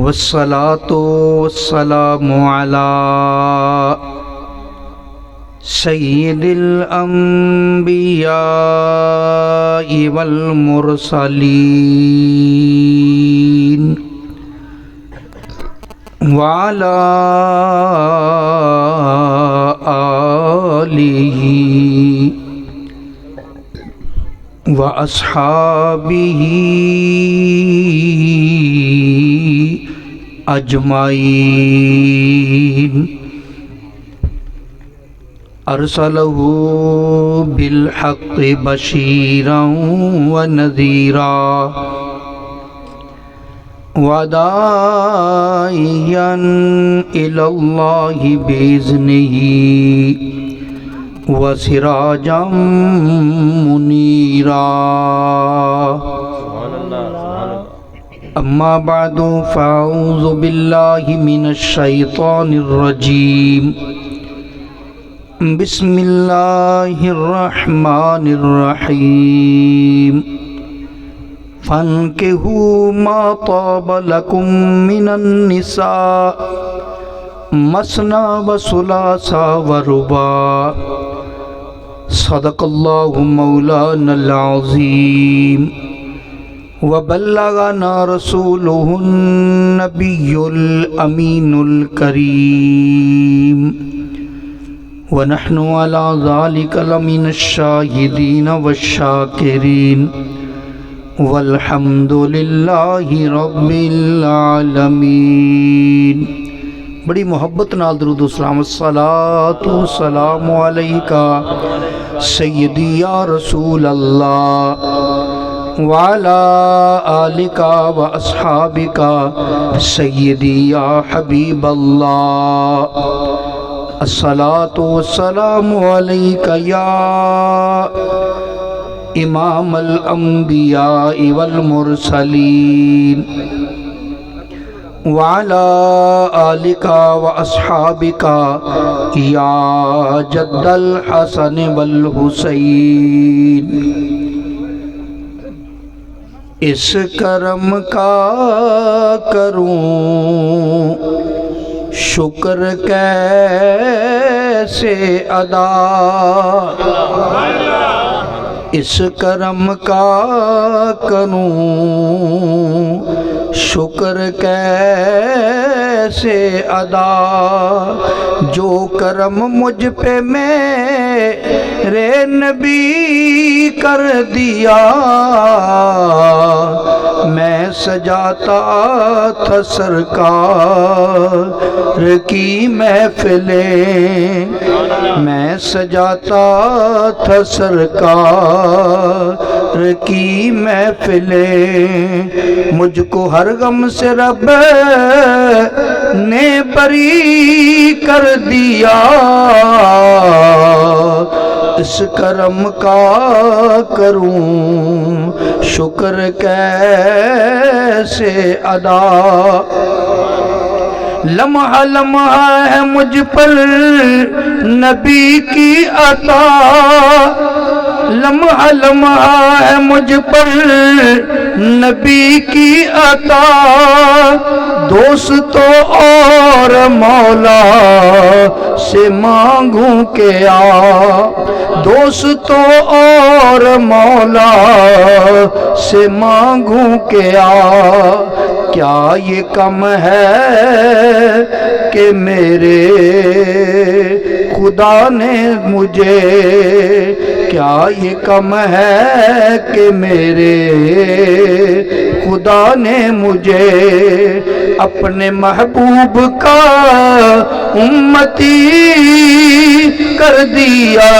वस्सलातु वस्सलामु अला सय्यिदिल अंबिया वल मुरसलीन वाला आलिही व अस्हाबिही अजमाइन। अरसलहू बिलहक़्क़ि बशीरन व नज़ीरा व दाइयन इलल्लाहि बिइज़्निही व सिराजम मुनीरा। अम्मा बादु फ़अऊज़ु बिल्लाहि मिनश शैतानिर रजीम। बिस्मिल्लाहिर रहमानिर रहीम। फन्किहू मा ताब लकुम मिनन निसा मसना व सुलासा व रुबा। सदक़ल्लाहु मौलानल अज़ीम व बल्लगना रसूलुहुन नबियुल अमीनुल करीम व नहनु अला ज़ालिका लमिनश शाहिदीन वश्शाकिरीन वल्हम्दुलिल्लाहि रब्बिल आलमीन। बड़ी मोहब्बत नाल दरूद व सलाम। अस्सलातु वस्सलामु अलैका सय्यदी या रसूल अल्लाह व अला आलिका व अस्हाबिका सय्यदी या हबीब अल्लाह। अस्सलातु वस्सलामु अलैका या इमामल अंबिया वल मुरसलीन वाला आलिका व अस्हाबिका या जद्दल हसन वल हुसैन। इस करम का करूं शुक्र कैसे अदा। इस करम का करूं शुक्र कैसे अदा। जो करम मुझ पे मेरे नबी कर दिया मैं सजाता था सरकार की महफिलें। मैं सजाता था सरकार की महफिलें। मुझको हर गम से रब ने बरी कर दिया। इस करम का करूं शुक्र कैसे अदा। लम्हा लम्हा है मुझ पर नबी की अता। लम्हा लम्हा है मुझ पर नबी की अता। दोस्तों और मौला से मांगूं क्या। दोस्तों और मौला से मांगूं क्या। क्या ये कम है कि मेरे खुदा ने मुझे। क्या ये कम है कि मेरे खुदा ने मुझे अपने महबूब का उम्मती कर दिया।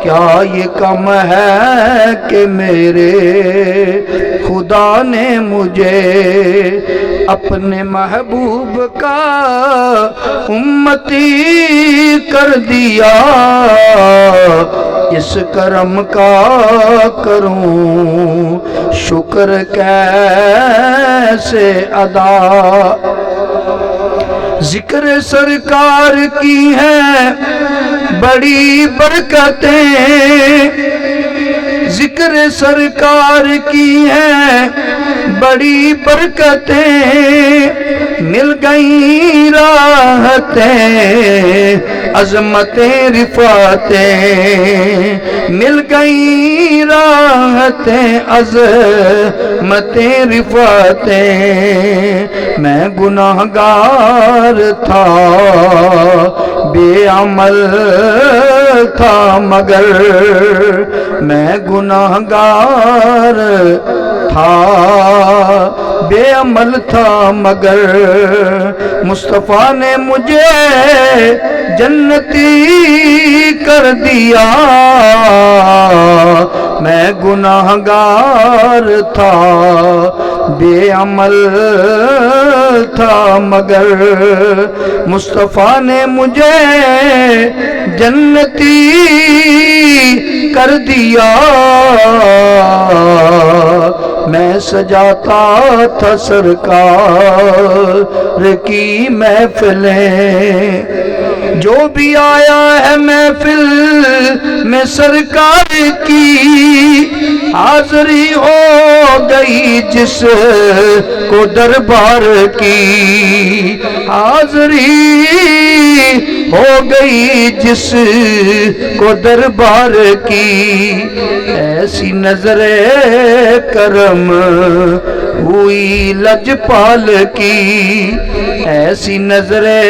क्या ये कम है कि मेरे खुदा ने मुझे अपने महबूब का उम्मती कर दिया। इस करम का करूं शुक्र कैसे अदा। जिक्र सरकार की है बड़ी बरकतें। जिक्र सरकार की है बड़ी बरकतें, मिल गई राहतें अज़मतें रिफ़ातें, मिल गई राहतें अज़मतें रिफ़ातें। मैं गुनाहगार था बेअमल था मगर, मैं गुनाहगार था बेअमल था मगर, मुस्तफ़ा ने मुझे जन्नती कर दिया। मैं गुनाहगार था बेअमल था मगर, मुस्तफ़ा ने मुझे जन्नती कर दिया। मैं सजाता था सरकार की महफिलें, जो भी आया है महफिल में सरकार की, हाज़री हो गई जिस को दरबार की, हाज़री हो गई जिस को दरबार की। ऐसी नजरे करम हुई लजपाल की, ऐसी नजरे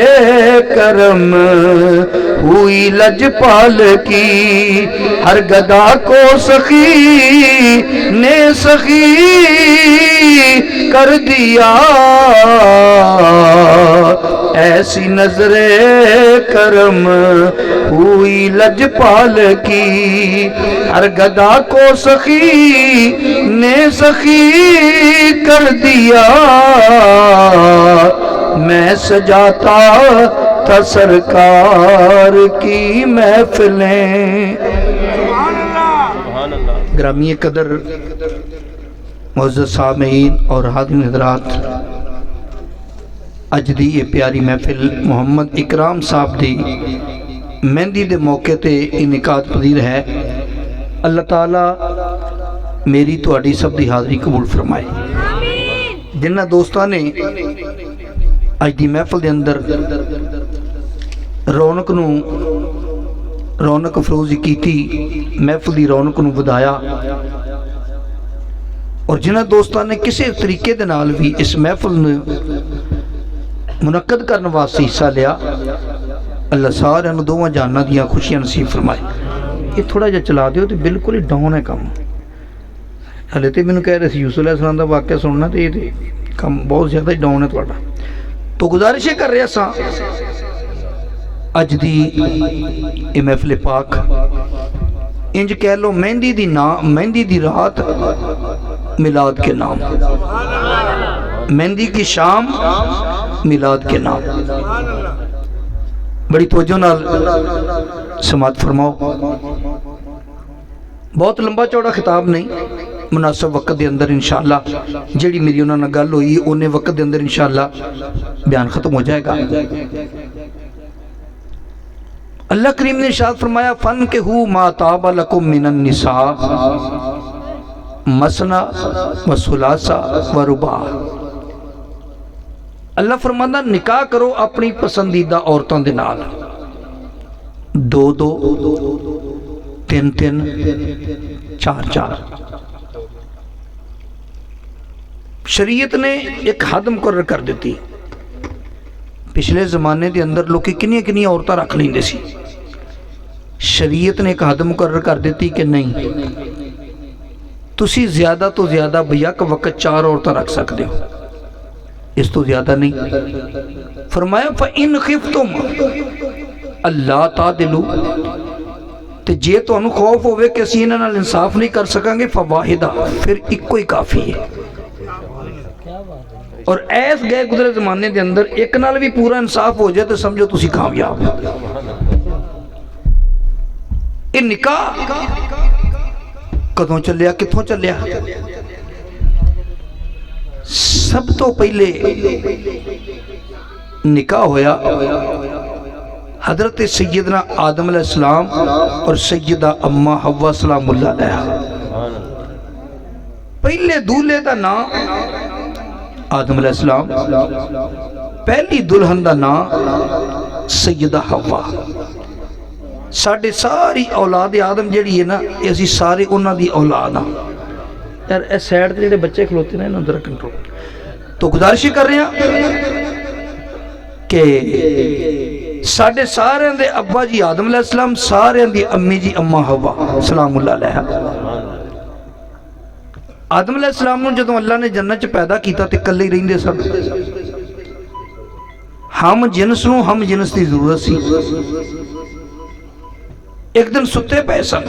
करम हुई लजपाल की। हर गदा को सखी ने सखी कर दिया। ऐसी नजरे करम हुई लजपाल की, हर गदा को सखी ने सखी कर दिया। मैं सजाता था सरकार की महफिलें। ग्रामीय कदर मुअज़्ज़ज़ सामीईन और हाज़िरीन हज़रात, अज दी ये प्यारी महफिल मोहम्मद इकराम साहब दी मेहंदी दे मौके ते इनकाद पजीर है। अल्लाह ताला मेरी तुहाडी सब दी हाज़री कबूल फरमाए। जिन्हां दोस्तां ने अज दी महफिल दे अंदर रौनक अफरोज़ी कीती, महफिल दी रौनक नूं वधाया, और जिन्हां दोस्तां ने किसी तरीके दे नाल भी इस महफिल नूं मुनक्कद करने वास्ते हिस्सा लिया, अल्लाह सारे दोवां जाना दियां खुशियां नसीब फरमाए। ये थोड़ा जिहा चला दिओ तो बिल्कुल ही डाउन है काम। हले तो मैनूं कह रहे सी यूसुफ अलैहिस्सलाम दा वाक़या सुनना, तो ये काम बहुत ज़्यादा ही डाउन है तुहाडा। तो गुजारिश कर रहा सा अज दी ये महफिल पाक इंज कह लो मेहंदी दी रात मिलाद के नाम, मेहंदी की शाम मिलाद के नाम। बड़ी तवज्जो नाल समात फरमाओ। बहुत लंबा चौड़ा खिताब नहीं, मुनासिब वक्त के अंदर इंशाअल्लाह जिहड़ी मेरी उन्हां नाल गल होई उन्ने वक्त के अंदर इंशाअल्लाह बयान खत्म हो जाएगा। अल्लाह करीम ने इरशाद फरमाया, फन के हु मा ताबा लकुम मिनन निसा मसना व सुलासा व रुबा। अल्लाह फरमांदा निकाह करो अपनी पसंदीदा औरतों के नाल, दो दो, तीन तीन, चार चार। शरीयत ने एक हद मुकर्रर कर दी। पिछले जमाने के अंदर लोग किन्नियां किन्नियां औरतां रख लेंदे सी। शरीयत ने एक हद मुकर्रर कर दी कि नहीं, तुसी ज्यादा तो ज्यादा बेयक वक्त 4 औरतां रख सकते हो, इस तो ज्यादा नहीं। फरमाया फ़इन खिफ्तुम अल्लाह तादिलू, ते जे तुहानू खौफ होवे कि असीं इन्हां नाल इंसाफ नहीं कर सकांगे, फवाहिदा, फिर इक्को ही काफ़ी है। और ऐस गए गुजरे जमाने के अंदर एक नाल भी पूरा इंसाफ हो जाए तो समझो तुसी कामयाब। ये निकाह कदों चलिया, कित्थों चलिया? सब तो पहले निकाह होया हजरत सैयदना आदम अलैहिस्सलाम और सैयदा अम्मा हव्वा सलामुल्लाह अलैहा। पहले दूल्हे का नाम आदम अलैहिस्सलाम, पहली दुल्हन का नाम सैयदा हवा। साढ़े सारी औलाद आदम जिहड़ी है ना, असीं सारे उन्हां दी औलाद हाँ। यार इस साइड ते जिहड़े बच्चे खलोते ने इन्हां नूं कंट्रोल। तो गुजारिश कर रहे हैं कि साढ़े सारे दे अब्बा जी आदम अलैहिस्सलाम, सारे दी अम्मी जी अम्मा हवा सलामुल्लाह अलैहा। आदम अलैहिस्सलाम नूं जदों अल्लाह ने जन्नत च पैदा किया तो कल्ले ही रहिंदे सन। हम जिनस नूं हम जिनस की जरूरत सी। एक दिन सुते पे सन,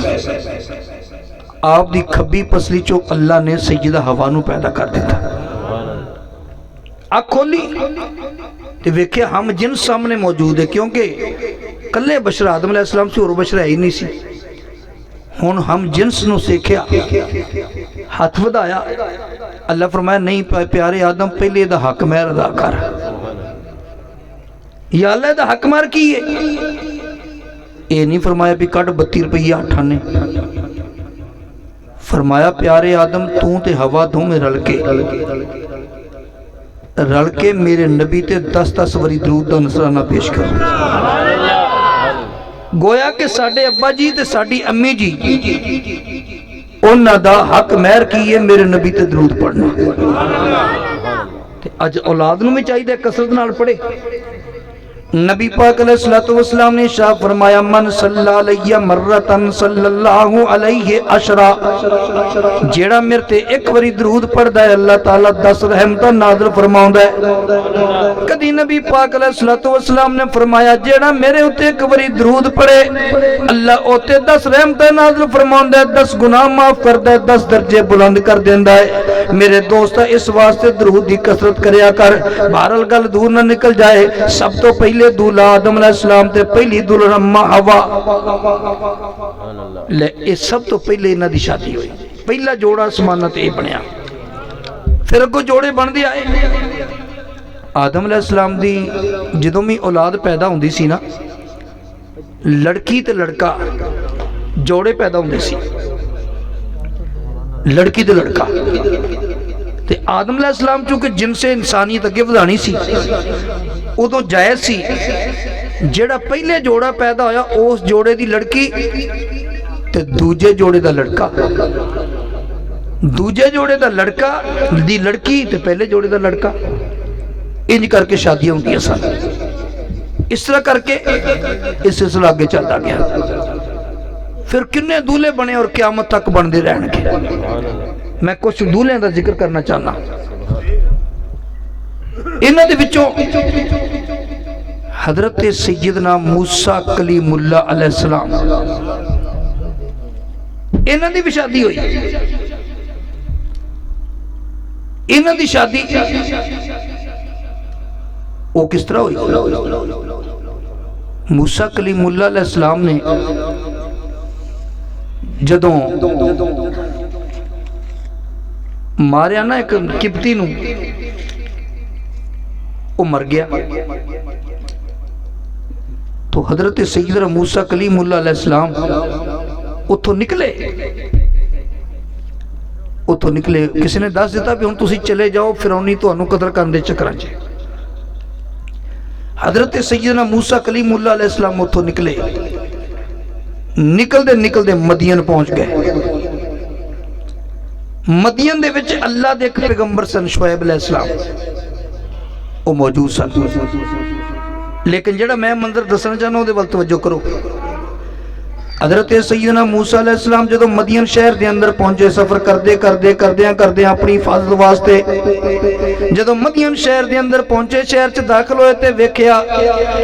आप दी खब्बी पसली चो अल्लाह ने सैयदा हवा नूं पैदा कर दिता। अख खोली ते वेख्या हम जिनस सामने मौजूद है, क्योंकि कल्ले बशर आदम अलैहिस्सलाम से, होर बशर है ही नहीं सी। हुण हम जिनस नूं सेख्या, हाथ वधाया, अल्लाह फरमाया नहीं प्यारे आदम, पहले इहदा हक महर अदा कर। या अल्लाह इहदा हक महर की है? ये नहीं फरमाया भी कट 32 रुपये अठाने। फरमाया प्यारे आदम, तू ते हवा दोवें रल के मेरे नबी ते 10-10 वरी दरूद दा नसराना पेश करो। गोया कि साडे अब्बा जी ते साडी अम्मी जी, उन्हां दा हक महर की है मेरे नबी ते दरूद पढ़ना। ते अज औलाद नूं भी चाहिए कसरत नाल पढ़े। नबी पाक अलैहिस्सलातु वस्सलाम ने इरशाद फरमाया, मन सल्ला अलैया मर्रतन सल्लल्लाहु अलैहि अशरा, जेड़ा मेरे ते एक बारी दरूद पढ़दा है अल्लाह ताला 10 रहमतां नाज़िल फरमाउंदा है। कदी नबी पाक अलैहिस्सलातु वस्सलाम ने फरमाया, जेड़ा मेरे उत्ते एक बारी दरूद पढ़े अल्लाह ओते 10 रहमतां नाज़िल फरमाउंदा है, 10 गुनाह माफ करदा है, 10 दर्जे बुलंद कर देंदा है। मेरे दोस्त इस वास्ते दरूद की कसरत करया कर। बहरहाल गल दूर ना निकल जाए। सब तो पहले दूल्हा आदम अलैहिस्सलाम ते पहली दुल्हन अम्मा हवा, ले ये सब तो पहले इन्हां दी शादी हुई। पहला जोड़ा आसमानां ते बनया, फिर अगों जोड़े बनदे आए। आदम अलैहिस्सलाम दी जदों भी औलाद पैदा हुंदी सी ना, लड़की ते लड़का जोड़े पैदा हुंदे सी, लड़की ते लड़का। ते आदम अलैहिस्सलाम चूंकि जिनसे इंसानियत अगे वधानी सी, उदों जायज़ सी जेड़ा पहले जोड़ा पैदा होया उस जोड़े दी लड़की ते दूजे जोड़े दा लड़का, दूजे जोड़े दा लड़का दी लड़की ते पहले जोड़े दा लड़का, इंज करके शादियां होंदियां सन। इस तरह करके इस सिलसिला आगे चलता गया। फिर किन्ने दूल्हे बने और क़यामत तक बनते रहणगे। मैं कुछ दूल्हिਆਂ ਦਾ जिक्र करना चाहना। इन्हां दे विचों हजरत सैयदना मूसा कलीमुल्लाह अलैहिस्सलाम, इन्हां दी भी शादी हुई। इन्हां दी शादी वो किस तरह हुई? मूसा कलीमुल्लाह अलैहिस्सलाम ने जदों मारिया ना एक किब्ती नूं, वो मर गया। तो हजरत सैयदना मूसा कलीमुल्लाह अलैहिस्सलाम उथों निकले। उथों निकले, किसी ने दस दिता भी हुण तुसीं चले जाओ, फिरौनी तुहानूं कतल करन दे चक्करां च। हजरत सैयदना मूसा कलीमुल्लाह अलैहिस्सलाम उथों निकले। निकलते निकलते मदीन पहुंच गए। मदीन दे विच अल्लाह दे एक पैगंबर सन शुएब अलैहिस्सलाम, वो मौजूद सन। लेकिन जेड़ा मैं मंजर दसना चाहना उहदे वल तवज्जो करो। हजरत सैयदना मूसा अलैहिस्सलाम जदों मदीन शहर के अंदर पहुंचे, सफर करते करते करदे अपनी हिफाजत वास्ते जदों मदीन शहर के अंदर पहुंचे, शहर च दाखिल होए ते वेख्या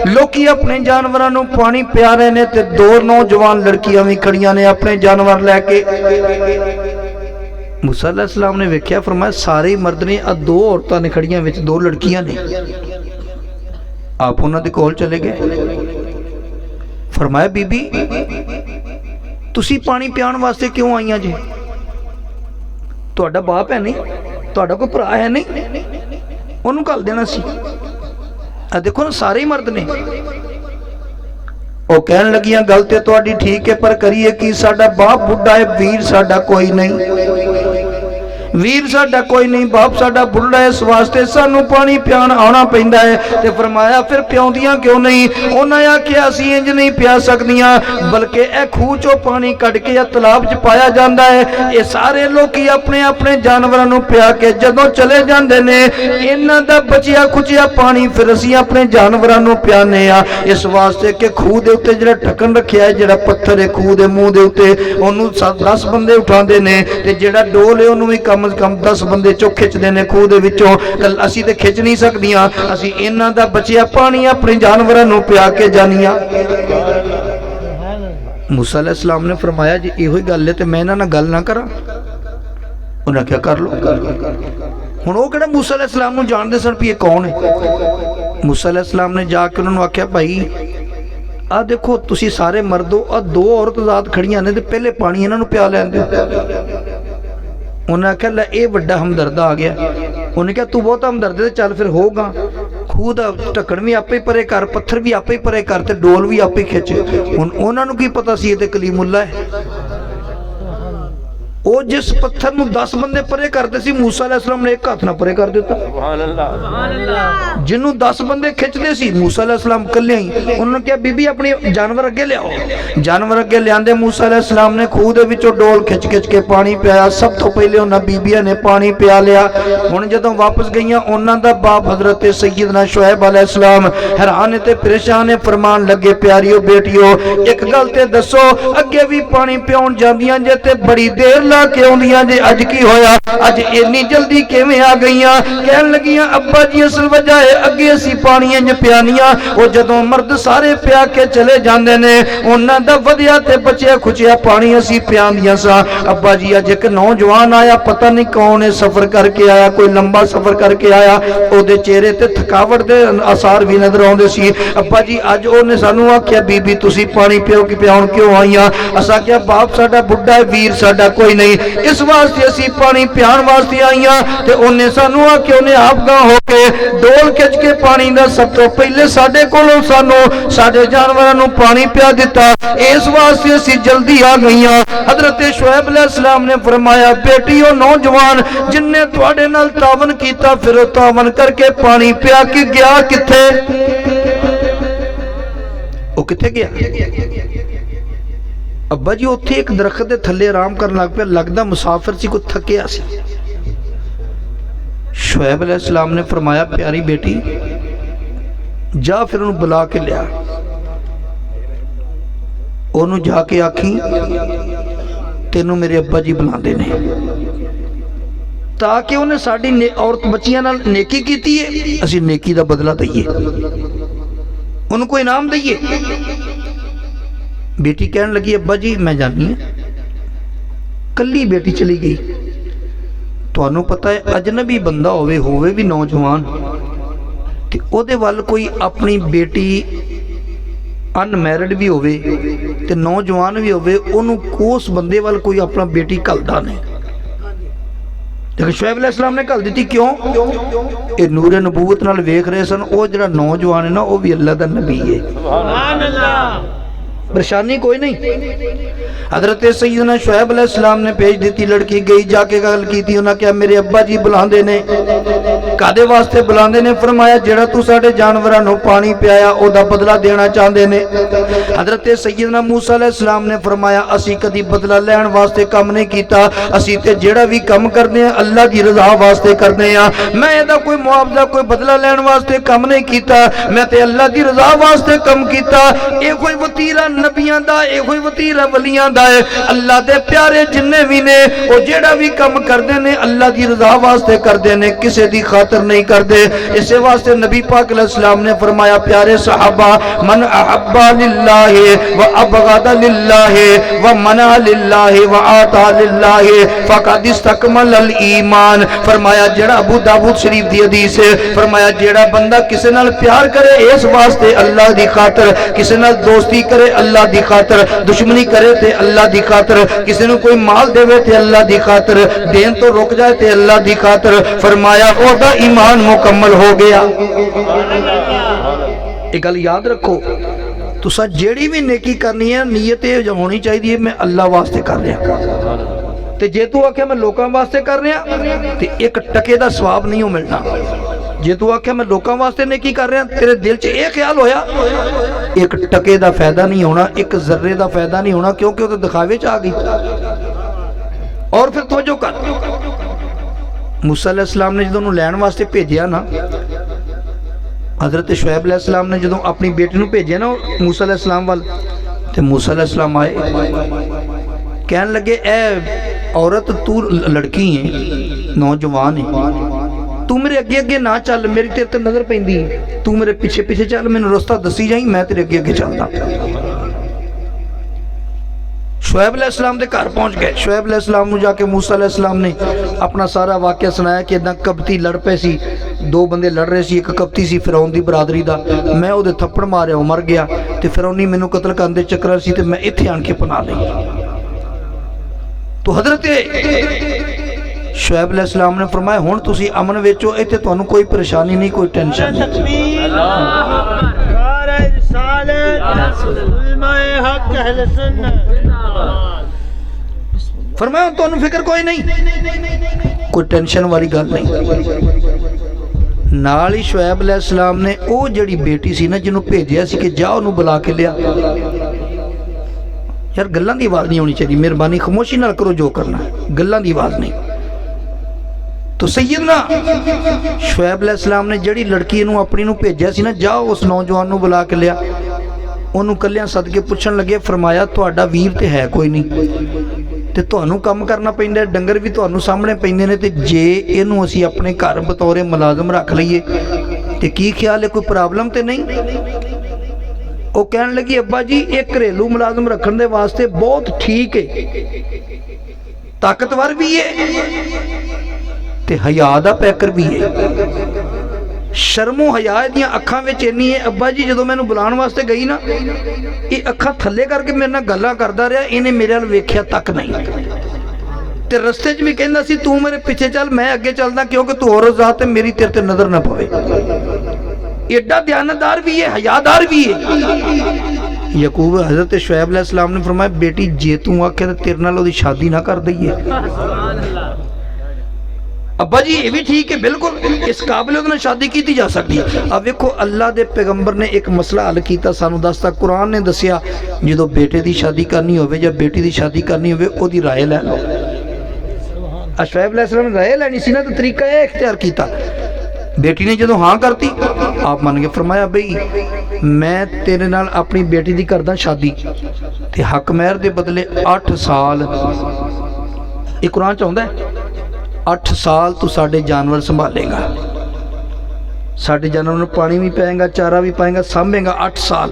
लोकी अपने जानवरां नूं पानी पिया रहे ने ते दो नौजवान लड़कियां भी खड़ियां ने अपने जानवर लैके। मूसा अलैहिस्सलाम ने वेख्या, फरमाया सारे ही मर्द ने, आ दो औरतां ने खड़ियां, विच दो लड़कियां ने। आप उन्हां दे कोल चले गए। फरमाया बीबी तुसी पानी पियाण वास्ते क्यों आईयां जी? तुहाडा बाप है नहीं, तुहाडा कोई भरा है नहीं, उन्होंने घल देना सी। आ देखो ना सारे ही मर्द ने। वो कहन लगियां गल ते तुहाडी ठीक है, पर करिए कि साडा बाप बुढ़ा है, वीर साडा कोई नहीं। वीर साडा कोई नहीं, बाप साडा बुढ़ा है, इस वास्ते सानू पानी पियाण आना पैंदा है। ते फरमाया फिर पियाउंदियां क्यों नहीं? उन्हें आख्या असीं इंज नहीं पिया सकदियां, बल्कि ए खूह चों पानी कढ के या तलाब च पाया जांदा है। ये सारे लोकी अपने अपने जानवरां नूं पिया के जदों चले जांदे ने, इन्हां दा बचिया खुचिया पानी फिर असीं अपने जानवरां नूं पियाने आ। इस वास्ते कि खूह दे उत्ते जिहड़ा ढक्कन रखिया है, जिहड़ा पत्थर है खूह दे मूंह दे उत्ते, ओनू 10 बंदे उठांदे ने, ते जिहड़ा डोल है ओनू भी कम से कम 10 बंदे चो खिचदे ने खूह दे विचों। असीं ते खिच नहीं सकदियां, असीं इन्हां दा बचिया पानी अपने जानवरां नूं पिया के जानियां। मूसा अलैहिस्सलाम ने फरमाया जी इहो ही गल है ते मैं इन्हां नाल गल ना करां? उन्हें क्या कर लो। हुण ओह किहड़ा मूसा अलैहिस्सलाम नूं जाणदे सन भी ये कौन है? मूसा अलैहिस्सलाम ने जाके उन्हां नूं आख्या भाई आ देखो तुसी सारे मर्दो, आ 2 औरत ज़ात खड़ियां ने ते पहले पानी इन्हां नूं पिया लैण दिओ। उन्हें आख्या लै ये वड्डा हमदर्दा आ गया। उन्हें कहा तू बहुत हमदर्द है, चल फिर होगा खूह दा ढक्कन भी आपे परे कर, पत्थर भी आपे परे कर ते डोल भी आपे खिच। हुण उन्हां नूं की पता सी ये ते कलीमुल्लाह है। वो जिस पत्थर नूं 10 बंदे परे करते सी, मूसा अलैहिस्सलाम ने एक हाथ ना परे कर दिता। जिन्हों 10 बंदे खिंचते सी, मूसा अलैहिस्सलाम कल्ले ही। उन्होंने कहा बीबी अपने जानवर अगे लियाओ। जानवर अगे लियाते मूसा अलैहिस्सलाम ने खूह दे विचों डोल खिच खिच के पानी पिया। सब तो पहले उन्होंने बीबिया ने पानी पिया लिया। हुण जदों वापस गईयां, उन्हां दा बाप हजरत सैयदना शुएब अलैहिस्सलाम हैरान ते परेशान है, फरमान लगे प्यारियो बेटियो एक गल ते दसो, अगे भी पानी पियाउण जांदियां जे ते बड़ी देर के आउंदियां जे, अज की होया? अज इन्नी जल्दी किवें आ गईयां? कहन लगियां अब्बा जी असल वजह है अगे असीं पानी इंज पियानियां, ओ जदों मर्द सारे पिया के चले जांदे ने, उन्हां दा वधिया ते बचिया खुचिया पानी असीं पियांदियां सा। अब्बा जी अज एक नौजवान आया, पता नहीं कौन है, सफर करके आया, कोई लंबा सफर करके आया, ओदे चेहरे ते थकावट दे आसार भी नजर आउंदे सी। अब्बा जी अज ओने सानू आख्या बीबी तुसीं पानी पियो कि पियाउण क्यों आईयां? असां आख्या बाप साडा बुढ़ा है, वीर साडा कोई नहीं, इस वास्ते असी पानी पियाण वास्ते आईयां। ते उन्हें सानू आख्या, उन्हें आपगा होके डोल खिच के पानी दा सब तो पहले साडे कोलों सानू साडे जानवरां नूं पानी पिया दिता, इस वास्ते असी जल्दी आ गईयां। हजरत शुएब अलैहिस्सलाम ने फरमाया बेटियो नौजवान जिन्ने तुहाडे नाल तावन कीता, फिर ओ तावन करके पानी पिया के गया किथे? ओ किथे गया? अब्बा जी उत्थे एक दरख्त के थले आराम करन लग पिया, लगदा मुसाफिर सी, कोई थकिया सी। शुएब अलैहिस्सलाम ने फरमाया प्यारी बेटी जा फिर उन्हें बुला के लिया, ओनू जाके आखी तेनू मेरे अब्बा जी बुलाते ने, ताकि उन्हें साडी औरत बच्चियां नाल नेकी कीती है, असीं नेकी दा बदला दईए, उनको इनाम दईए। बेटी कहन लगी अब्बा जी मैं जानी है। कली बेटी चली गई। तुहानू पता है अजनबी बंदा होवे भी नौजवान, ते ओदे वल कोई अपनी बेटी अनमैरिड भी होवे ते नौजवान भी होवे, ओनू उस बंदे वल कोई अपना बेटी घलदा नहीं। लेकिन शुएब अलैहिस्सलाम ने घल दी। क्यों? ये नूरे नबूवत नाल वेख रहे सन, वो जिहड़ा नौजवान है ना वो भी अल्लाह दा नबी है। सुभान अल्लाह। परेशानी कोई नहीं। हजरत सैयदना शुएब अलैहिस्सलाम ने भेज दी, लड़की गई जाके गल की, उन्हें क्या मेरे अब्बा जी बुलाते ने, कादे वास्ते बुलाते ने? फरमाया जेड़ा तू साडे जानवरां नूं पानी पियाया ओदा बदला देना चाहते ने। हजरत सैयदना मूसा अलैहिस्सलाम ने फरमाया असी कदी बदला लैण वास्ते काम नहीं कीता, असी ते जेड़ा भी काम करते हैं अल्लाह की रजा वास्ते करते हैं। मैं इहदा कोई मुआवजा कोई बदला लैण वास्ते काम नहीं कीता, मैं ते अल्लाह की रजा वास्ते काम कीता। ये कोई वतीरा नबियां दा, ये कोई वतीरा वलियां दा है। अल्लाह दे प्यारे जिन्ने भी ने वो जेड़ा भी काम करते ने अल्लाह की रजा वास्ते करते ने, किसी दी खातर नहीं करते। इसे वास्ते नबी पाक अलैहिस्सलाम ने फरमाया प्यारे सहाबा मन अहब्बा लिल्लाहि व अबगदा लिल्लाहि व मना लिल्लाहि व आता लिल्लाहि फकद इस्तकमल अल ईमान। फरमाया जेड़ा अबू दाऊद शरीफ दी हदीस है, फरमाया जेड़ा बंदा किसी नाल प्यार करे इस वास्ते अल्लाह दी खातर, किसी नाल दोस्ती करे अल्लाह दी खातर, दुश्मनी करे ते अल्लाह दी खातर, किसी ने कोई माल देवे ते अल्लाह दी खातर, देन तो रुक जाए ते अल्लाह दी खातर, फरमाया ओदा ईमान मुकम्मल हो गया। एक गल याद रखो, तुसा जेड़ी भी नेकी करनी है नीयत होनी चाहिए मैं अल्लाह वास्ते कर रहा, ते जे तू आख्या मैं लोगों वास्ते कर रहा तो एक टके का सवाब नहीं मिलना। जे तू आख्या मैं लोगों वास्ते नेकी कर रहा, तेरे दिल च यह ख्याल होया, एक टके का फायदा नहीं होना, एक जर्रे का फायदा नहीं होना, क्योंकि वो दिखावे च आ गई। और फिर तवज्जो कर, मूसा अलैहिस्सलाम ने जो लैन वास्ते भेजा ना, हज़रत शुएब अलैहिस्सलाम ने जो अपनी बेटी को भेजा ना मूसा अलैहिस्सलाम वाल, तो मूसा अलैहिस्सलाम आए कहन लगे ए औरत तू लड़की है, नौजवान है, तू मेरे अगे अगे ना चल, मेरी तेरे ते नजर पैंदी है, तू मेरे पिछे पिछे चल, मैनू रास्ता दसी जाई, मैं तेरे अगे अगे चलदा। शुएब अलैहिस्सलाम के घर पहुंच गए। शुएब अलैहिस्सलाम को जाके मूसा अलैहिस्सलाम ने अपना सारा वाकया सुनाया कि इदा कपती लड़ पे सी, दो बंदे लड़ रहे सी, एक कपती सी फिरौन दी बरादरी दा, मैं वो थप्पड़ मारिया वो मर गया, तो फिरौनी मैनू कतल करने दे चक्कर सी, तो मैं इत्थे आन के पना ली। तो हजरत शुएब अलैहिस्सलाम ने फरमाया हुण तुसी अमन विच हो, इत्थे तुहानू कोई परेशानी नहीं, कोई टेंशन नहीं। फरमाया तुहानू फिक्र कोई नहीं, कोई टेंशन वाली गल नहीं। नाल ही शुएब अलैहिस्सलाम ने वो जिहड़ी बेटी सी ना जिन्होंने भेजिया सी कि जा उन्होंने बुला के लिया। यार गल्लां दी आवाज़ नहीं होनी चाहिए, मेहरबानी खामोशी नाल करो जो करना, गल्लां दी आवाज़ नहीं। तो सैयदना शुएब अलैहिस्सलाम ने जिहड़ी लड़की इनू अपनी नू भेजिया सी ना, जा उस नौजवान नू बुला के लिया, उन्होंने कलियां सदके पुछण लगे, फरमाया तुहाडा वीर ते है कोई नहीं, ते तुहानू काम करना पैंदा, डंगर भी तुहानू सामने पैंदे ने, ते जे इनू असीं अपने घर बतौरे मुलाजम रख लईए ते की ख्याल है, कोई प्रॉब्लम ते नहीं? वो कहन लगी अब्बा जी एक घरेलू मुलाजम रखने दे वास्ते बहुत ठीक है, ताकतवर भी है ते हया दा पैकर भी है, शर्मो हया दियां अखां विच इन्नी है। अब्बा जी जो मैनू बुलाने वास्ते गई ना, ये अखां थल्ले करके मेरे नाल गल्लां करदा रहा, इन्हें मेरे नाल वेख्या तक नहीं, ते रस्ते च भी कहंदा सी तू मेरे पिछे चल, मैं अगे चलदा, क्योंकि तू औरत जात है, मेरी तेरे ते नजर ना पवे। एडा दयानतदार भी है, हयादार भी है। यकूब हजरत शुएब अलैहिस्सलाम ने फरमाया बेटी जे तू आखे तो तेरे नाल ओदी शादी ना कर दईए। अब्बा जी ये भी ठीक है, बिल्कुल इस काबिल उहदे नाल शादी की जा सकती है। अब देखो अल्लाह दे पैगंबर ने एक मसला हल किया, सानू दसता, कुरान ने दसिया जो बेटे की शादी करनी हो या बेटी की शादी करनी हो, ओदी राय लै लो। शुएब अलैहिस्सलाम ने राय लैनी सी ना, तो तरीका यह इख्तियार किया। बेटी ने जो हाँ करती आप मन के, फरमाया बई मैं तेरे नाल अपनी बेटी की करदा शादी, ते हक महर के बदले 8 साल, ये कुरान च आउंदा है, 8 साल तू साडे जानवर संभालेगा, साडे जानवर में पानी भी पाएगा, चारा भी पाएगा, सांभेगा 8 साल।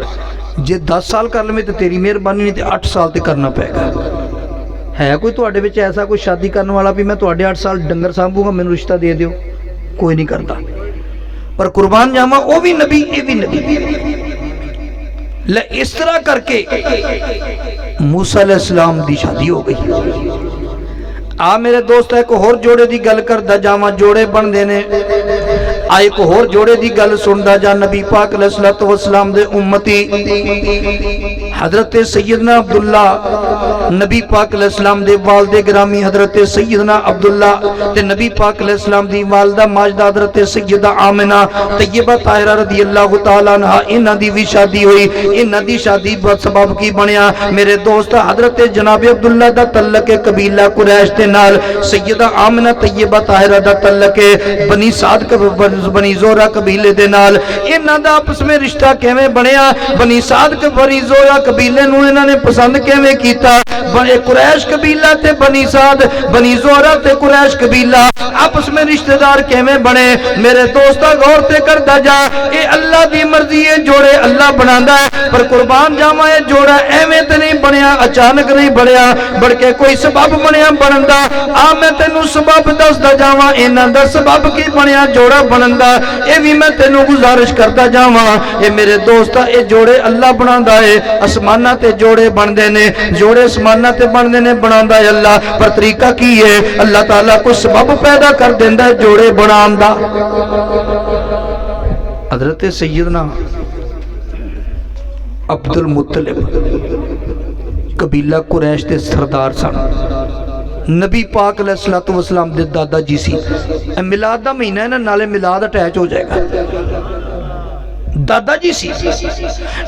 जे 10 साल कर लवे तो तेरी मेहरबानी नहीं, तो 8 साल तो करना पेगा। है कोई तुहाडे विच ऐसा कोई शादी करने वाला भी मैं तुहाडे 8 साल डंगर सांभूंगा, मैनू रिश्ता दे दिओ? कोई नहीं करता। पर कुर्बान जावा वो भी नबी, ये भी नबी। ले इस तरह करके मूसा अलैहिस्सलाम दी शादी हो गई। आ मेरे दोस्त एक होर जोड़े की गल करदा जावां, जोड़े बनदे ने, आ एक होर जोड़े की गल सुनदा जा। नबी पाक अलैहिस्सलातु वस्सलाम दे उम्मती हजरत सैयदना अब्दुल्ला, नबी पाक अलैहिस्सलाम दे वालिद गिरामी हजरत सैयदना अब्दुल्ला ते नबी पाक अलैहिस्सलाम दी वालिदा माजिदा हजरत सैयदा आमिना तैयबा ताहिरा रज़ियल्लाहु तआला अन्हा, इन्हां दी भी शादी हुई। इन्हां दी शादी दा सबब की बनया मेरे दोस्त, हजरत जनाब अब्दुल्ला दा तल्लक कबीला कुरैश दे नाल, सैयदा आमिना तैयबा ताहिरा दा तल्लक बनी साद बनी जोरा कबीले दे नाल। इन्हां दा आपस में रिश्ता किवें बनया? बनी साद बनी जोरा कबीले नूं इन्हां ने पसंद किवें कीता? बने कुरैश कबीला ते बनी साद, बनी जोरा ते कुरैश कबीला आपस में रिश्तेदार किवें बने? मेरे दोस्ता गौर ते करदा जा, ये अल्लाह दी मर्जी है, जोड़े अल्लाह बनांदा है। पर कुर्बान जावा ये जोड़ा एवें ते नहीं बनया, अचानक नहीं बनया, बल्कि कोई सबब बनया बनन दा। आ मैं तेनू सबब दसदा जावा, इन्हां दा सबब की बनया जोड़ा बनन दा, ये भी मैं तेनू गुजारिश करदा जावा। ये मेरे दोस्ता ये जोड़े अल्लाह बनांदा है, आसमानां ते जोड़े बनदे ने, जोड़े आसमानां ते बनदे ने, बनांदा है अल्लाह। पर तरीका की है? अल्लाह ताला कोई सबब पैदा कर देंदा है जोड़े बनान दा। हजरत सैयदना अब्दुल मुत्तलिब कबीला कुरैश के सरदार सन। नबी पाक अलैहिस्सलातु वस्सलाम दे दादा जी सी। मिलाद दा महीना है ना, नाले मिलाद अटैच हो जाएगा। दादा जी सी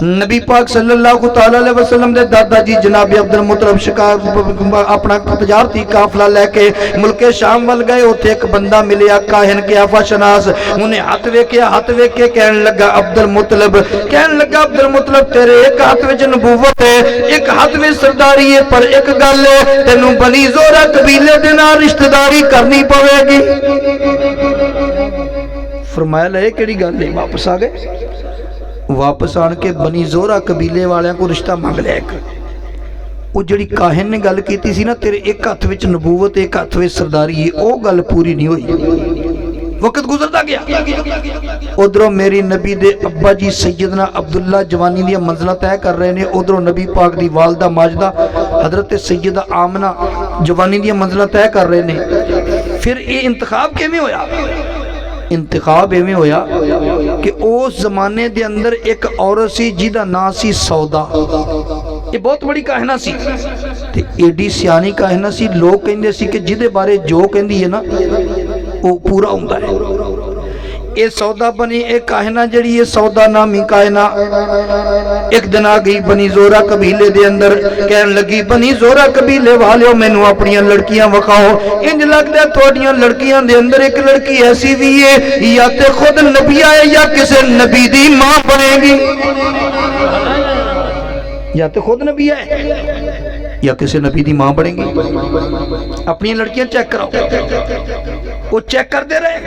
नबी पाक सल्लल्लाहु तआला अलैहि वसल्लम दे दादा जी जनाब अब्दुल मुत्तलिब शिकार अपना तजारती काफिला लेके मुल्के शाम वल गए। उत्थे एक बंदा मिलिया काहिन क़ियाफा शनास। उन्हें हाथ वेख्या, हाथ वेख के कहन लगा अब्दुल मुत्तलिब, कहन लगा अब्दुल मुत्तलिब तेरे एक हाथ विच नबूवत है, एक हाथ विच सरदारी है, पर एक गल है तेनू बनी ज़ोरा कबीले दे नाल रिश्तेदारी करनी पवेगी। फरमाया ले केड़ी गल है? वापस आ गए। वापस आन के बनी ज़ोरा कबीले वालियां को रिश्ता मंग लिया। एक वो जिहड़ी काहिन ने गल कीती सी ना, तेरे एक हाथ विच नबूवत एक हाथ विच सरदारी है, वो गल पूरी नहीं हुई। वक्त गुजरता गया। उधरों मेरी नबी दे अब्बा जी सैयदना अब्दुल्ला जवानी दी मंजिलां तय कर रहे ने। उधरों नबी पाक दी वालदा माजदा हजरत सैयदा आमना जवानी दी मंजिलां तय कर रहे ने। फिर ये इंतखाब किवें होया? इंतखाब इवें होया कि उस जमाने दे अंदर एक औरत सी जिहदा नाम सी सौदा। ये बहुत बड़ी काहिना सी ते एडी सियानी काहिना सी। लोग कहंदे सी कि जिहदे बारे जो कहंदी है ना वो पूरा हुंदा है। ये सौदा बनी एक काहिना जड़ी है सौदा नामी काहिना। एक दिन आ गई बनी ज़ोरा कबीले दे अंदर, कहन लगी बनी ज़ोरा कबीले वालियो मैनू अपनी लड़कियां वखाओ। इंज लगदा थोड़ियां लड़कियां दे अंदर एक लड़की ऐसी भी है या ते खुद नबी है या किसी नबी दी मां बनेगी, या तो खुद नबी है या किसी नबी दी मां बनेगी। अपनी लड़कियां चेक कराओ। वो चेक करते रहे।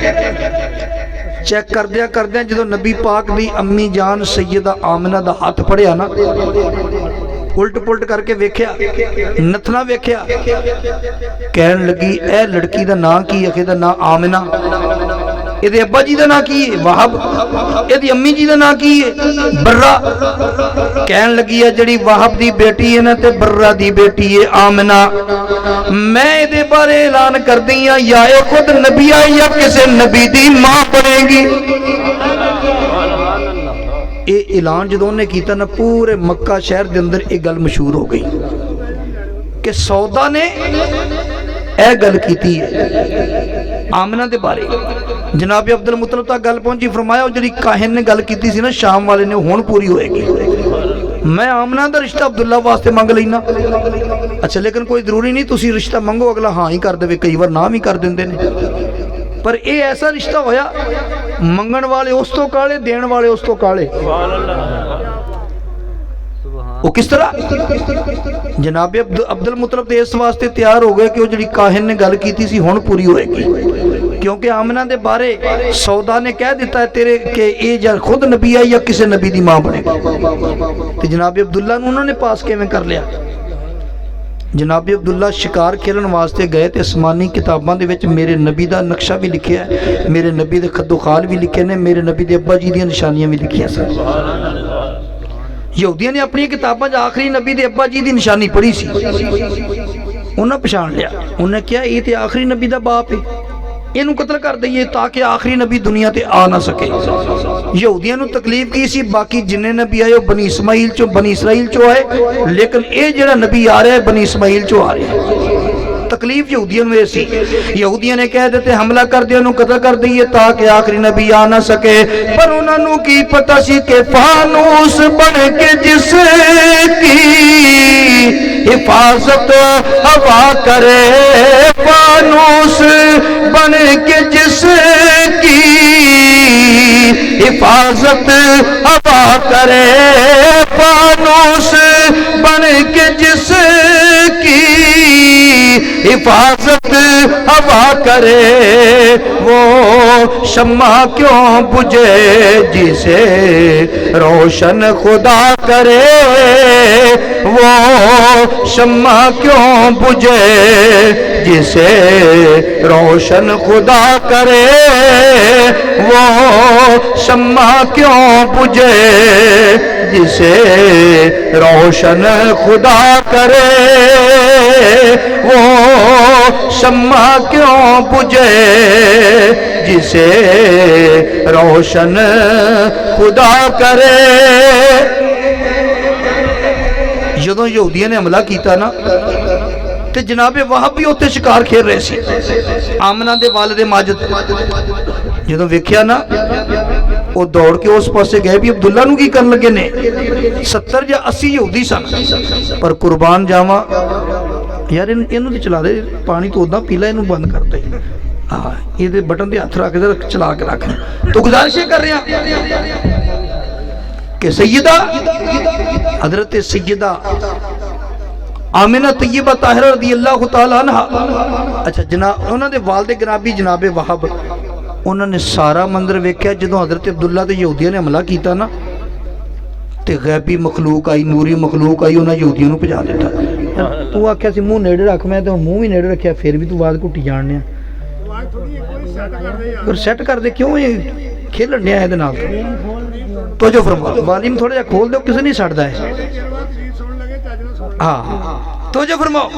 चेक करदे जो नबी पाक दी अम्मी जान सैयदा आमना दा हाथ फड़िया ना, उल्ट पुलट करके वेख्या, नथना वेख्या, कहन लगी ए लड़की दा नाम की? अखे दा नाम आमना। इहदे अब्बा जी दा नाम की है? वाहब। इहदी अम्मी जी दा नाम की है? बर्रा। कहन लगी है जड़ी वाहब दी बेटी है ना ते बर्रा दी बेटी है आमना। मैं इहदे बारे ऐलान कर दी हां या ये खुद नबी है या किसी नबी दी मां बनेगी। ये ऐलान जो उन्हें किया ना पूरे मक्का शहर के अंदर एक गल मशहूर हो गई कि सौदा ने यह गल की आमना के बारे। जनाब अब्दुल मुत्तलिब तक गल पहुंची। फरमाया जी काहिन ने गल की सी ना शाम वाले ने हुण पूरी होएगी। मैं आमना का रिश्ता अब्दुल्ला वास्ते मंग लेना। अच्छा लेकिन कोई जरूरी नहीं तुसी रिश्ता मंगो अगला हाँ ही कर दे, कई बार ना भी कर देंगे ने। पर यह ऐसा रिश्ता होया मंगण वाले उस तो काले देण वाले उस तो काले। वो किस तरह? जनाब अब्दुल मुत्तलिब इस वास्ते तैयार हो गए कि वो जी काहिन ने गल की सी हुण पूरी होएगी, क्योंकि आमना दे बारे सौदा ने कह दिता है तेरे के ये या खुद नबी है या किसी नबी दी मां बनेगी। तो जनाब अब्दुल्ला उन्होंने पास किवें कर लिया? जनाब अब्दुल्ला शिकार खेलन वास्ते गए तो आसमानी किताबों के मेरे नबी का नक्शा भी लिखा है, मेरे नबी के खद्दो खाल भी लिखे ने, मेरे नबी के अब्बा जी दी निशानियां भी लिखियां सन। यहूदियों ने अपनी किताबों आखिरी नबी के अब्बा जी की निशानी पढ़ी सी। उन्हें पछाण लिया। उन्हें कहा ये तो आखिरी नबी का बाप है, इनू कतल कर दईए ताकि आखिरी नबी दुनिया ते आ ना सके। यहूदियों को तकलीफ की सी बाकी जिन्ने नबी आए बनी इस्माइल चो बनी इसराइल चो आए, लेकिन ये जड़ा नबी आ रहा है बनी इस्माइल चो आ रहा है। तकलीफ यहूदियों में सी। यहूदियों ने कह देते हमला कर दिया कतल कर दईए ताकि आखिरी नबी आ ना सके। पर उन्होंने की पता सी के फानूस बन के जिसकी हिफाजत हवा करे, फानूस बन के जिसकी हिफाजत हवा करे, फानूस बन के जिसकी हिफाजत हवा करे, वो शम्मा क्यों बुझे जिसे रोशन खुदा करे, वो शम्मा क्यों बुझे जिसे रोशन खुदा करे, वो शम्मा क्यों बुझे जिसे रोशन खुदा करे, वो शम्मा क्यों बुझे जिसे रोशन खुदा करे। जदों यहूदियों ने हमला किया ना ते जनाबे वहाब भी उत्थे शिकार खेल रहे सी आमना दे वालिद माजिद जदों वेख्या ना वो दौड़ के उस पासे गए भी अब्दुल्ला नूं की करन लगे ने 70 या 80 यहूदी सन पर कुर्बान जावा यार इनू तो चला दे पानी तो उदा पीला इनू बंद कर दे हाँ ये बटन के हथ रख दे चला के रख तो गुजारिश कर रहा कि सैयदा हजरत सैयदा आमिना तैयबा ताहिरा रज़ी अल्लाह तआला अन्हा अच्छा जनाब उन्होंने वालिद गनाबी जनाबे वहाब उन्होंने सारा मंदिर वेख्या जो हजरत अब्दुल्ला ते यहूदियों ने हमला किया ना तो गैबी मखलूक आई नूरी मखलूक आई उन्होंने यहूदियों को भजा दिता तू आख्या सी मूँह नेड़े रख मैं तो मूँह भी नेड़े रखा फिर भी तू आवाज़ घुट्टी जाने सैट कर दे क्यों ये खेलन दिया ये नाल तो जो फरमा वालीम थोड़ा जिहा खोल दो किसी नहीं छड्डदा है हाँ तो जो फरमाओ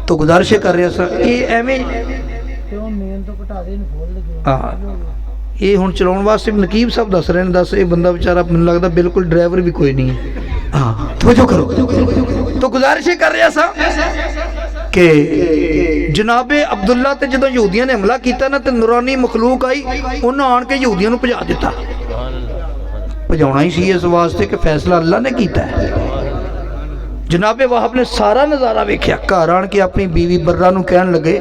तो गुजारिश कर रहा सर ये एवें हाँ ये हुण चलाउण वास्ते नकीब साहब दस रहे हैं दस ये बंदा बेचारा मैनूं लगदा बिल्कुल ड्राइवर भी कोई नहीं है हाँ तो जो करो तो गुजारिश कर रहा सा कि जनाबे अब्दुल्ला ते जदों यहूदियों ने हमला किया ना तो नूरानी मखलूक आई उन्हें आन के यहूदियों को भजा दिता भजाउणा ही सी इस वास्ते कि फैसला अल्लाह ने किया है जनाबे वहाब ने सारा नज़ारा वेख्या घर आन के अपनी बीवी बर्रा नूं कहन लगे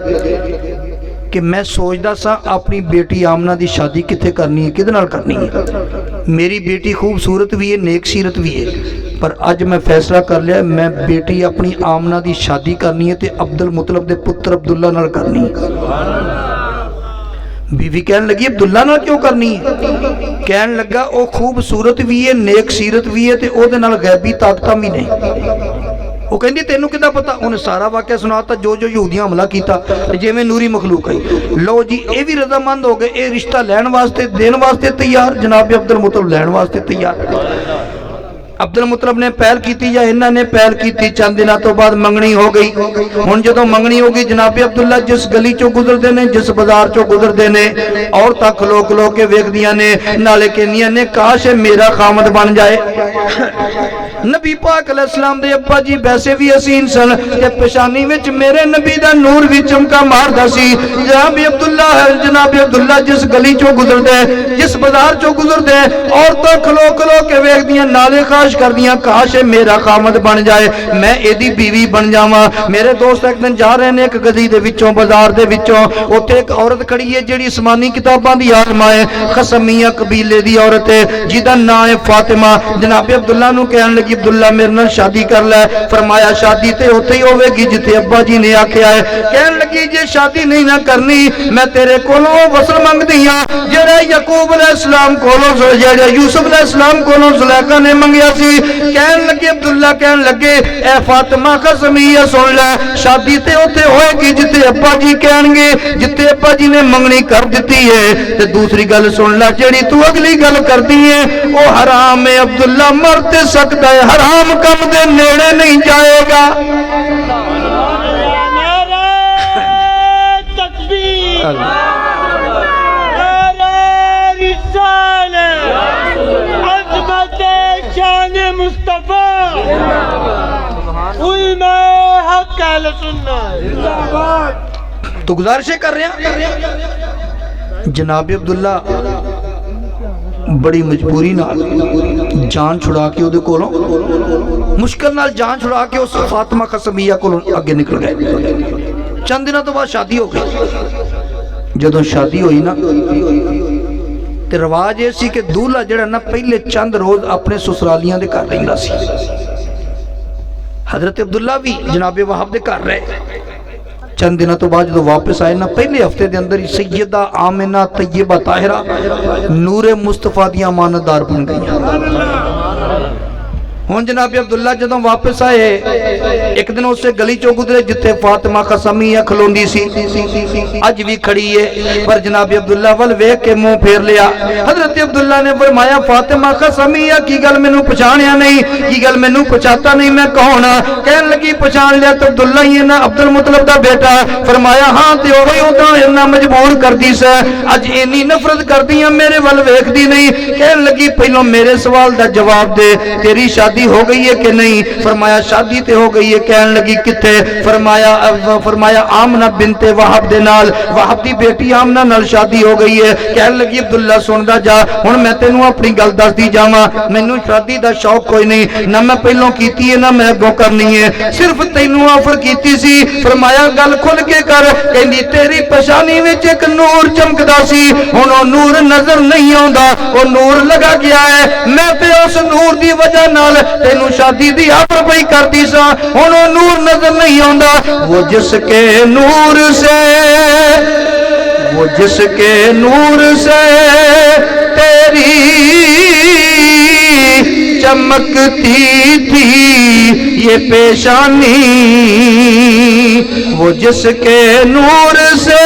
कि मैं सोचदा सा अपनी बेटी आमना की शादी कित्थे करनी है किहदे नाल करनी है मेरी बेटी खूबसूरत भी है नेक सीरत भी है पर अज मैं फैसला कर लिया मैं बेटी अपनी आमना की शादी करनी है तो अब्दुल मुतलब दे पुत्र अब्दुल्ला नाल करनी है बीवी कहन लगी अब्दुल्ला नाल क्यों करनी है कहन लगा वो खूबसूरत भी है नेक सीरत भी है तो ओहदे नाल गैबी ताकत भी नहीं वो कहती तेनों कि पता उन्हें सारा वाक्य सुनाता जो जो यहूदियां हमला किया जिवें नूरी मखलूक आई लो जी ये भी रजामंद हो गए ये रिश्ता लैन वास्ते देन वास्ते तैयार जनाब अब्दुल मुतलब लैन वास्ते तैयार अब्दुल मुतलब ने पहल की या इन्हों ने पहल की चंद दिनों तो बाद मंगनी हो गई हुण जो मंगनी हो गई जनाबे अब्दुल्ला जिस गली चो गुजरते ने जिस बाजार चो गुजरते ने औरतां खलो खलो के वेखदियां ने नाले कहंदियां ने काश मेरा खामद बन जाए नबी पाक अलैहिस्सलाम दे अब्बा जी वैसे भी हसीन सन ते पेशानी विच मेरे नबी दा नूर भी चमका मारदा सी जनाब अब्दुल्ला जिस गली चो गुजरदे जिस बाजार चो गुजरदे औरतां खलो खलो के वेखदियां नाले ख्वाहिश करदियां काश मेरा खामद बन जाए मैं एदी बीवी बन जावां मेरे दोस्त एक दिन जा रहे ने एक गली दे विचों बाजार दे विचों उत्थे एक औरत खड़ी है जिहड़ी आसमानी किताबां दी आलमा है खसमिया कबीले दी औरत है जिहदा नाम है फातिमा जनाब अब्दुल्ला नूं कहन लगी अब्दुल्ला मेरे नाल शादी कर ले फरमाया शादी ते उत्थे ही होवेगी जिथे अब्बा जी ने आख्या है कहन लगी जे शादी नहीं ना करनी मैं तेरे कोलों वसल मंगदी हां जेड़ा याकूब अलैहिस्सलाम कोलों जेड़ा यूसुफ अलैहिस्सलाम कोलों ज़ुलैखा ने मंगिया सी कहन लगे अब्दुल्ला कहन लगे ए फातिमा कसमिया सुन ले शादी ते उत्थे होएगी जिथे अब्बा जी कहणगे जिथे अब्बा जी ने मंगनी कर दी है ते दूसरी गल सुन ले जेड़ी तू अगली गल करदी है वो हराम है अब्दुल्ला मर ते सकदा है हराम कम दे नेड़े नहीं जाएगा तो गुजारिश कर रहे हैं जनाब अब्दुल्ला बड़ी मजबूरी नाल जान छुड़ा के उहदे कोलों मुश्किल नाल जान छुड़ा के उस फातिमा कसमिया कोलों अगे निकल गए चंद दिनों तो बाद शादी हो गई जदों शादी हुई ना ते रिवाज ये सी कि दूल्हा जिहड़ा ना पहले चंद रोज अपने ससुरालियां दे घर रहिंदा सी हजरत अब्दुल्ला भी जनाबे वहाब दे घर रहे चंद दिनों तो बाद जो वापस आए ना पहले हफ्ते के अंदर ही सैयदा आमिना तैयबा ताहिरा नूरे मुस्तफा दियां मानदार बन गई हुण जनाब अब्दुल्ला जदों वापस आए एक दिन उसे गली चो गुजरे जिथे फातिमा कसमिया खलोंदी सी अज भी खड़ी है पर जनाब अब्दुल्ला वल वेख के मुंह फेर लिया हजरत अब्दुल्ला ने फरमाया फातिमा कसमिया की गल मैनू पछाणिया नहीं की गल मैनू पछाता नहीं मैं कौन कहन लगी पछाण लिया तो अब्दुल्ला ही है ना अब्दुल मुतलब दा बेटा फरमाया हाँ ते ओही उदां इन्ना मजबूर करदी स अज इन्नी नफरत करदी मेरे वल वेखदी नहीं कहन लगी पहलों मेरे सवाल दा जवाब दे तेरी शादी शादी हो गई है कि नहीं? फरमाया शादी ते हो गई है। कहन लगी किथे? फरमाया आमना बिनते वहाब दे नाल, वहाब दी बेटी आमना नाल शादी हो गई है। कहन लगी अब्दुल्ला सुनदा जा, हुण मैं तेनू अपनी गल दसदी जावां, मैनू शादी दा शौक कोई नहीं, ना मैं पहलों कीती है ना मैं अगों करनी है, सिर्फ तैनू ऑफर कीती सी। फरमाया गल खुल के कर। कहंदी तेरी पछानी विच एक नूर चमकदा सी, हुण ओ नूर नजर नहीं आउंदा, ओ नूर लगा गया है। मैं ते उस नूर दी वजह नाल तेनू शादी दी ऑफर पई करदी सा, हुण ओ नूर नजर नहीं आउंदा। वो जिसके नूर से, वो जिसके नूर से तेरी चमकती थी ये पेशानी, वो जिसके नूर से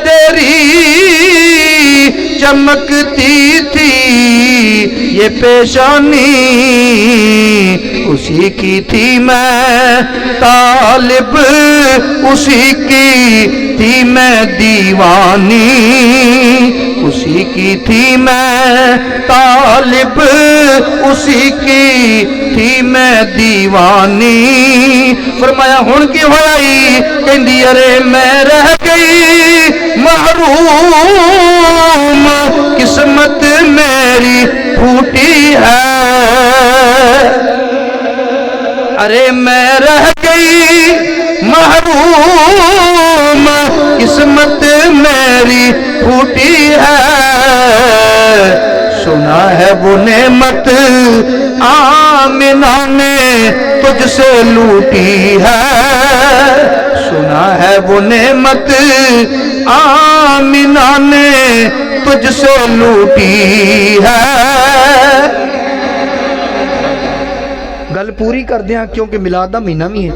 तेरी चमकती थी ये पेशानी, उसी की थी मैं तालिब, उसी की थी मैं दीवानी, उसी की थी मैं तालिब, उसी की थी मैं दीवानी। फरमाया हुण की होई? कहंदी अरे मैं रह गई महरूम, किस्मत मेरी फूटी है, अरे मैं रह गई महरूम, किस्मत मेरी फूटी है। सुना है वो नेमत आमिना ने तुझसे लूटी है, सुना है वो नेमत आमिना ने तुझसे लूटी है। गल पूरी कर दिया क्योंकि मिलाद दा महीना भी है।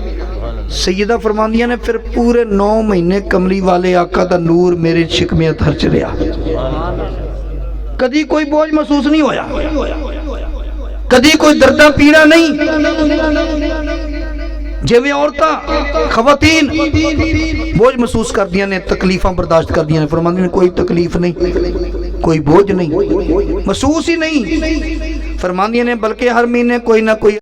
सैयदा फरमांदियां ने फिर पूरे 9 महीने कमली वाले आका दा नूर मेरे शिकमे अथर च रहा, कदी कोई बोझ महसूस नहीं होया, कदी कोई दर्दा पीड़ा नहीं। जिवें औरतां खवातीन बोझ महसूस कर दियां ने, तकलीफां बर्दाश्त कर दियां ने, फरमांदियां ने कोई तकलीफ नहीं, कोई बोझ नहीं, महसूस ही नहीं। फरमांदियां ने बल्कि हर महीने कोई ना कोई